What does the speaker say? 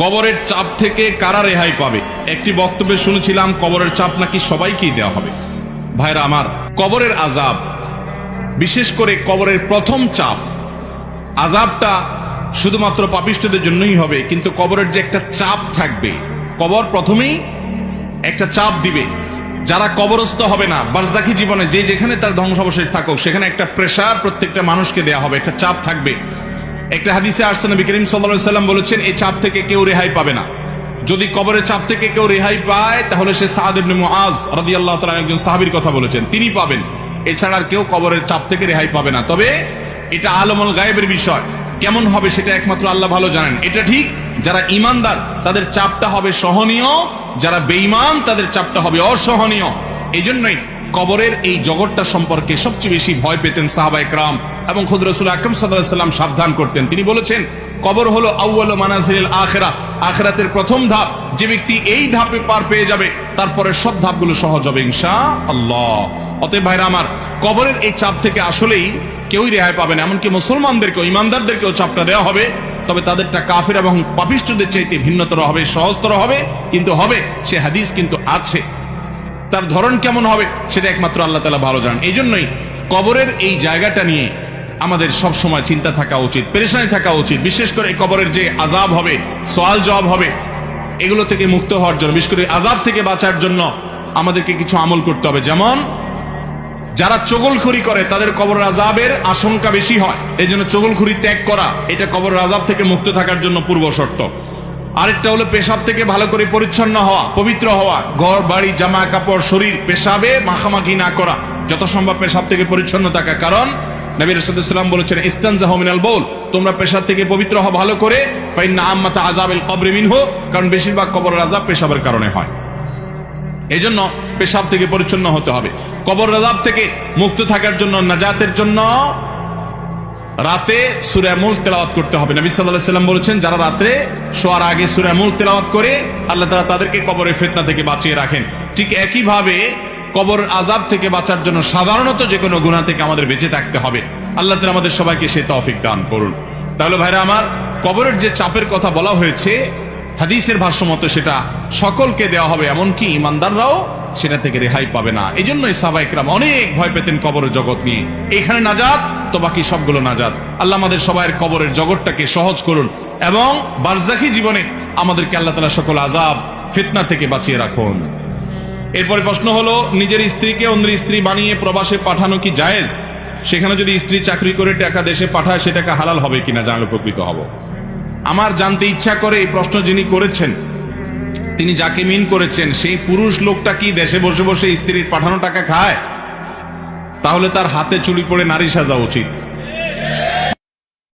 কবরের চাপ থেকে কারা রেহাই পাবে? একটি বক্তব্যে শুনেছিলাম কবরের চাপ নাকি সবাইকেই দেওয়া হবে। ভাইরা আমার, কবরের আযাব, বিশেষ করে কবরের প্রথম চাপ, আযাবটা শুধুমাত্র পাপিষ্ঠদের জন্যই হবে, কিন্তু কবরের যে একটা চাপ থাকবে, কবর প্রথমেই একটা চাপ দিবে। যারা কবরস্থ হবে না, বারজাখী জীবনে যে যেখানে তার ধ্বংসাবশেষ থাকুক, সেখানে একটা প্রেসার প্রত্যেকটা মানুষকে দেয়া হবে, একটা চাপ থাকবে। একটা হাদিসে আসছে নবী করিম সাল্লাল্লাহু আলাইহি ওয়াসাল্লাম বলেছেন, এই চাপ থেকে কেউ রেহাই পাবে না। যদি কবরের চাপ থেকে কেউ রেহাই পায়, তাহলে সে সাদ ইবনে মুআজ রাদিয়াল্লাহু তাআলা একজন সাহাবীর কথা বলেছেন, তিনি পাবেন। এছাড়া আর কেউ কবরের চাপ থেকে রেহাই পাবে না। তবে এটা আলমুল গায়েবের বিষয়, কেমন হবে সেটা একমাত্র আল্লাহ ভালো জানেন। এটা ঠিক, যারা ঈমানদার তাদের চাপটা হবে সহনীয়, যারা বেঈমান তাদের চাপটা হবে অসহনীয়। এই জন্যই কবরের এই জগৎটা সম্পর্কে সবচেয়ে বেশি ভয় পেতেন সাহাবায়ে কেরাম এবং খুদ রাসূল আকরাম সাল্লাল্লাহু আলাইহি ওয়াসাল্লাম সাবধান করতেন। তিনি বলেছেন, কবর হলো আউয়ালু মানাজিলিল আখিরাহ, আখিরাতের প্রথম ধাপ। যে ব্যক্তি এই ধাপে পার পেয়ে যাবে, তারপরে সব ধাপগুলো সহজ হবে ইনশাআল্লাহ। অতএব ভাইরা আমার, কবরের এই চাপ থেকে আসলেই কেউই রেহাই পাবে না। এমনকি মুসলমানদেরকেও, ঈমানদারদেরকেও চাপটা দেওয়া হবে, তবে তাদেরটা কাফির এবং পাপিষ্ঠদের চাইতে ভিন্নতর হবে, সহজতর হবে, কিন্তু হবে। সে হাদিস কিন্তু আছে, তার ধরন কেমন হবে সেটা একমাত্র আল্লাহ তাআলা ভালো জানেন। এই জন্যই কবরের এই জায়গাটা নিয়ে আমাদের সব সময় চিন্তা থাকা উচিত, পেরেশানি থাকা উচিত। বিশেষ করে কবরের যে আযাব হবে, সওয়াল জবাব হবে, এগুলো থেকে মুক্ত হওয়ার জন্য, বিশেষ করে আযাব থেকে বাঁচার জন্য আমাদেরকে কিছু আমল করতে হবে। যেমন যারা চগলখড়ি করে তাদের কবরের আযাবের আশঙ্কা বেশি হয়, এই জন্য চগলখড়ি ত্যাগ করা এটা কবরের আযাব থেকে মুক্ত থাকার জন্য পূর্ব শর্ত। আরেকটা হলো পেশাব থেকে ভালো করে পরিচ্ছন্ন হওয়া, পবিত্র হওয়া, ঘর বাড়ি জামা কাপড় শরীর পেশাবে মাখামাখি না করা, যত সম্ভব পেশাব থেকে পরিচ্ছন্ন থাকা। কারণ নবী রাসূলুল্লাহ সাল্লাল্লাহু আলাইহি ওয়াসাল্লাম বলেছেন, ইস্তানজাহু মিনাল বাউল, তোমরা পেশাব থেকে পবিত্র হও ভালো করে। ফাইন্না আম্মাতা আযাবিল কবরি মিনহু, কারণ বেশিরভাগ কবরের আযাব পেশাবের কারণে হয়। এই জন্য পেশাব থেকে পরিচ্ছন্ন হতে হবে। কবর আযাব থেকে মুক্ত থাকার জন্য, নাজাতের জন্য রাতে সূরা মুলক তেলাওয়াত করতে হবে। নবী সাল্লাল্লাহু আলাইহি ওয়াসাল্লাম বলেছেন, যারা রাতে শোয়ার আগে সূরা মুলক তেলাওয়াত করে, আল্লাহ তাআলা তাদেরকে কবরের ফিতনা থেকে বাঁচিয়ে রাখেন। ঠিক একই ভাবে কবর আযাব থেকে বাঁচার জন্য সাধারণত যে কোনো গুনাহ থেকে আমাদের বেঁচে থাকতে হবে। আল্লাহ তাআলা আমাদের সবাইকে সেই তৌফিক দান করুন। তাহলে ভাইরা আমার, কবরের যে চাপের কথা বলা হয়েছে, হাদিসের ভাষ্যমতে সেটা সকলকে দেওয়া হবে, এমনকি ঈমানদাররাও সেটা থেকে রেহাই পাবে না। এই জন্যই সাহাবায়ে কেরাম অনেক ভয় পেতেন কবরের জগৎ নিয়ে। এখানে নাজাত তো বাকি সবগুলো নাজাত। আল্লাহ আমাদের সবাইয়ের কবরের জগৎটাকে সহজ করুন এবং বারজাখী জীবনে আমাদেরকে আল্লাহ তাআলা সকল আযাব ফিতনা থেকে বাঁচিয়ে রাখুন। এরপরে প্রশ্ন হলো, নিজের স্ত্রীকে অন্যের স্ত্রী বানিয়ে প্রবাসে পাঠানো কি জায়েজ? সেখানে যদি স্ত্রী চাকরি করে টাকা দেশে পাঠায়, সে টাকা হালাল হবে কিনা জানলে উপকৃত হব। আমার জানতে ইচ্ছা করে, এই প্রশ্ন যিনি করেছেন তিনি যাকে মিন করেছেন, সেই পুরুষ লোকটা কি দেশে বসে বসে স্ত্রীর পাঠানো টাকা খায়? তাহলে তার হাতে চুরি পড়ে নারী সাজা উচিত।